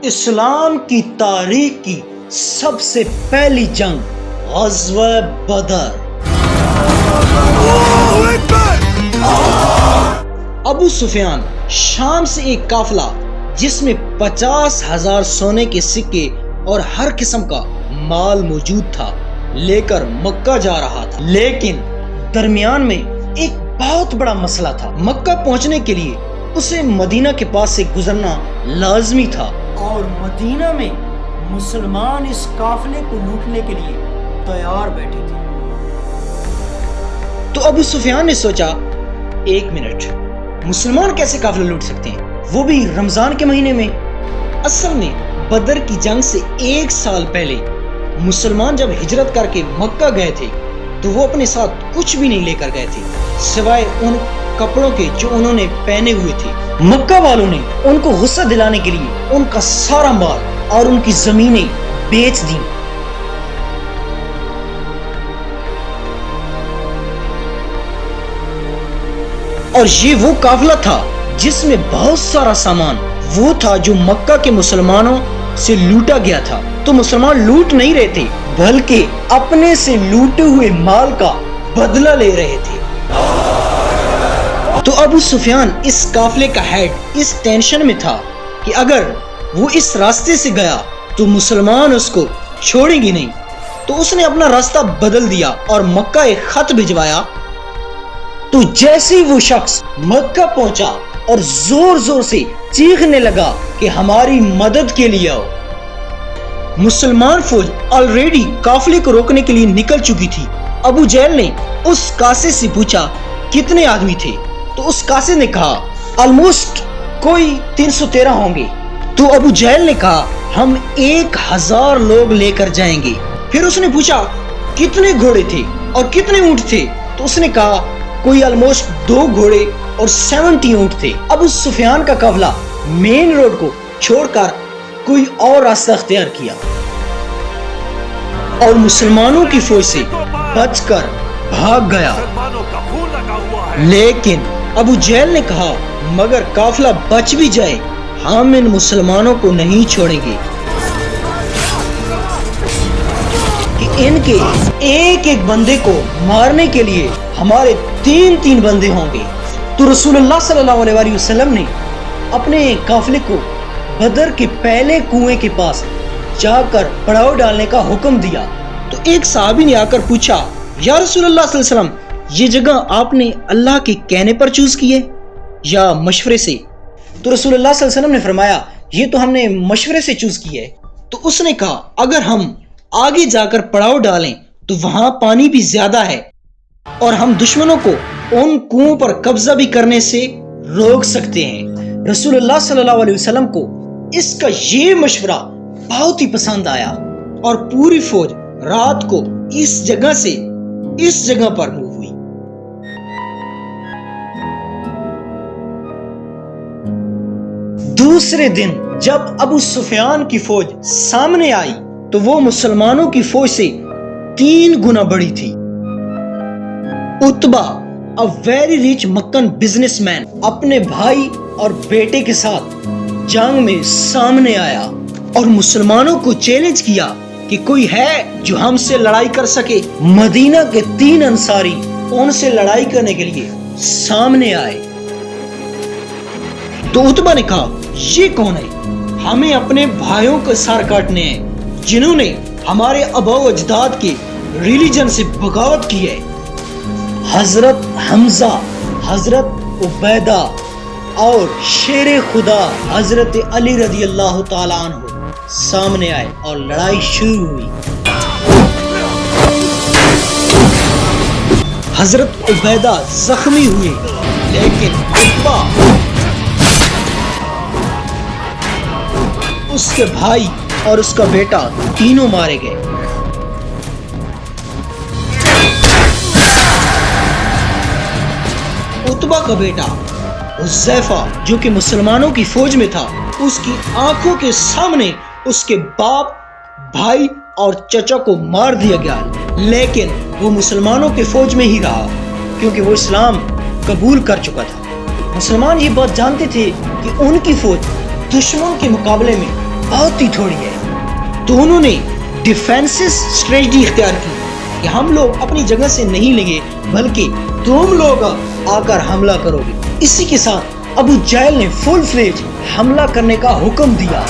اسلام کی تاریخ کی سب سے پہلی جنگ غزوہ بدر۔ ابو سفیان شام سے ایک قافلہ جس میں 50,000 سونے کے سکے اور ہر قسم کا مال موجود تھا لے کر مکہ جا رہا تھا، لیکن درمیان میں ایک بہت بڑا مسئلہ تھا۔ مکہ پہنچنے کے لیے اسے مدینہ کے پاس سے گزرنا لازمی تھا، اور مدینہ میں مسلمان اس قافلے کو لوٹنے کے لیے تیار بیٹھے تھے۔ تو ابو سفیان نے سوچا، ایک منٹ، مسلمان کیسے قافلہ لوٹ سکتے ہیں، وہ بھی رمضان کے مہینے میں؟ اصل میں بدر کی جنگ سے 1 سال پہلے مسلمان جب ہجرت کر کے مکہ گئے تھے تو وہ اپنے ساتھ کچھ بھی نہیں لے کر گئے تھے سوائے ان کپڑوں کے جو انہوں نے پہنے ہوئے تھے۔ مکہ والوں نے ان کو غصہ دلانے کے لیے ان کا سارا مال اور ان کی زمینیں بیچ دیں۔ اور یہ وہ قافلہ تھا جس میں بہت سارا سامان وہ تھا جو مکہ کے مسلمانوں سے لوٹا گیا تھا۔ تو مسلمان لوٹ نہیں رہے تھے بلکہ اپنے سے لوٹے ہوئے مال کا بدلہ لے رہے تھے۔ تو ابو سفیان اس قافلے کا ہیڈ اس ٹینشن میں تھا کہ اگر وہ اس راستے سے گیا تو مسلمان اس کو چھوڑیں گے نہیں، تو اس نے اپنا راستہ بدل دیا اور مکہ ایک خط بھجوایا۔ تو جیسے وہ شخص مکہ پہنچا اور زور زور سے چیخنے لگا کہ ہماری مدد کے لیے آؤ۔ مسلمان فوج آلریڈی قافلے کو روکنے کے لیے نکل چکی تھی۔ ابو جہل نے اس قاصد سے پوچھا کتنے آدمی تھے، تو اس قاصد نے کہا آلموسٹ کوئی 313 ہوں گے۔ تو ابو جہل نے کہا ہم 1000 لوگ لے کر جائیں گے۔ پھر اس نے پوچھا کتنے گھوڑے تھے اور کتنے اونٹ تھے، تو اس نے کہا کوئی آلموسٹ 2 گھوڑے اور 70 اونٹ تھے۔ ابو سفیان کا قافلہ مین روڈ کو چھوڑ کر کوئی اور راستہ اختیار کیا اور مسلمانوں کی فوج سے بچ کر بھاگ گیا۔ لیکن ابو جہل نے کہا مگر قافلہ بچ بھی جائے ہم ان مسلمانوں کو نہیں چھوڑیں گے کہ ان کے ایک ایک بندے کو مارنے کے لیے ہمارے 3 بندے ہوں گے۔ تو رسول اللہ صلی اللہ علیہ وسلم نے اپنے قافلے کو بدر کے پہلے کنویں کے پاس جا کر پڑاؤ ڈالنے کا حکم دیا۔ تو ایک صحابی نے آ کر پوچھا یا رسول اللہ صلی اللہ علیہ وسلم، یہ جگہ آپ نے اللہ کے کہنے پر چوز کی ہے یا مشورے سے؟ تو رسول اللہ صلی اللہ علیہ وسلم نے فرمایا یہ تو ہم نے مشورے سے چوز کی ہے۔ تو اس نے کہا اگر ہم آگے جا کر پڑاؤ ڈالیں تو وہاں پانی بھی زیادہ ہے اور ہم دشمنوں کو ان کنووں پر قبضہ بھی کرنے سے روک سکتے ہیں۔ رسول اللہ صلی اللہ علیہ وسلم کو اس کا یہ مشورہ بہت ہی پسند آیا اور پوری فوج رات کو اس جگہ سے اس جگہ پر موو ہوئی۔ دوسرے دن جب ابو سفیان کی فوج سامنے آئی تو وہ مسلمانوں کی فوج سے 3 گنا بڑی تھی۔ Utbah a very rich Meccan businessman اپنے بھائی اور بیٹے کے ساتھ جنگ میں سامنے آیا اور مسلمانوں کو چیلنج کیا کہ کوئی ہے جو ہم سے لڑائی کر سکے۔ مدینہ کے 3 انصاری ان سے لڑائی کرنے کے لیے سامنے آئے۔ تو عتبہ نے کہا یہ کون ہے؟ ہمیں اپنے بھائیوں کے سر کاٹنے ہیں جنہوں نے ہمارے آباء و اجداد کے ریلیجن سے بغاوت کی ہے۔ حضرت حمزہ، حضرت عبیدہ اور شیر خدا حضرت علی رضی اللہ تعالیٰ عنہ سامنے آئے اور لڑائی شروع ہوئی۔ حضرت عبیدہ زخمی ہوئے لیکن عتبہ، اس کے بھائی اور اس کا بیٹا تینوں مارے گئے۔ عتبہ کا بیٹا حذیفہ جو کہ مسلمانوں کی فوج میں تھا، اس کی آنکھوں کے سامنے اس کے باپ، بھائی اور چچا کو مار دیا گیا، لیکن وہ مسلمانوں کے فوج میں ہی رہا کیونکہ وہ اسلام قبول کر چکا تھا۔ مسلمان یہ بات جانتے تھے کہ ان کی فوج دشمن کے مقابلے میں بہت ہی تھوڑی ہے۔ تو انہوں نے ڈیفینسز اسٹریٹجی اختیار کی کہ ہم لوگ اپنی جگہ سے نہیں لیں گے بلکہ تم لوگ آ کر حملہ کرو گے۔ اسی کے ساتھ ابو جہل نے فل فلیج حملہ کرنے کا حکم دیا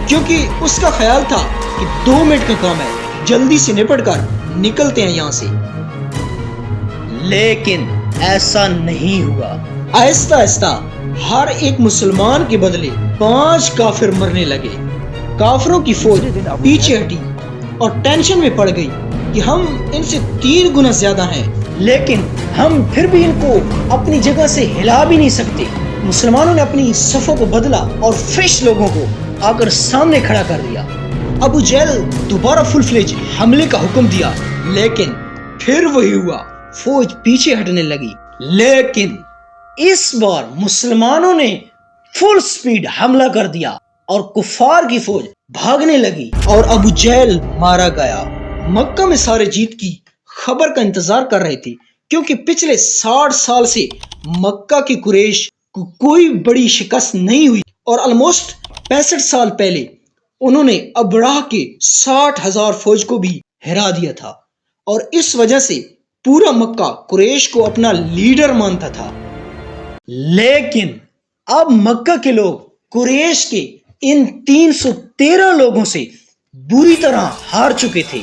کیونکہ اس کا خیال تھا کہ 2 منٹ کا کام ہے، جلدی سے نپٹ کر نکلتے ہیں یہاں سے۔ لیکن ایسا نہیں ہوا۔ آہستہ آہستہ ہر ایک مسلمان کے بدلے 5 کافر مرنے لگے۔ کافروں کی فوج پیچھے ہٹی اور ٹینشن میں پڑ گئی کہ ہم ان سے 3 گنا زیادہ ہیں، لیکن ہم پھر بھی ان کو اپنی جگہ سے ہلا بھی نہیں سکتے۔ مسلمانوں نے اپنی صفوں کو بدلا اور فریش لوگوں کو آ کر سامنے کھڑا کر دیا۔ ابو جہل دوبارہ فل فلیج حملے کا حکم دیا، لیکن پھر وہی ہوا، فوج پیچھے ہٹنے لگی۔ لیکن اس بار مسلمانوں نے فل سپیڈ حملہ کر دیا اور کفار کی فوج بھاگنے لگی اور ابو جہل مارا گیا۔ مکہ میں سارے جیت کی خبر کا انتظار کر رہے تھے کیونکہ پچھلے 60 سال سے مکہ کی قریش کو کوئی بڑی شکست نہیں ہوئی اور آلموسٹ 65 سال پہلے انہوں نے ابراہ کے 60,000 فوج کو بھی ہرا دیا تھا اور اس وجہ سے پورا مکہ قریش کو اپنا لیڈر مانتا تھا۔ لیکن اب مکہ کے لوگ قریش کے ان 313 لوگوں سے بری طرح ہار چکے تھے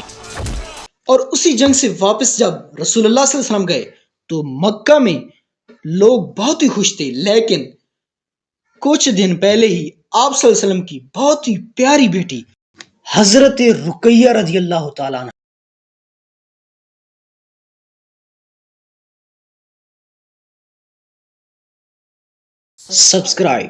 اور اسی جنگ سے واپس جب رسول اللہ صلی اللہ علیہ وسلم گئے تو مکہ میں لوگ بہت ہی خوش تھے۔ لیکن کچھ دن پہلے ہی آپ صلی اللہ علیہ وسلم کی بہت ہی پیاری بیٹی حضرت رقیہ رضی اللہ تعالیٰ عنہ سبسکرائب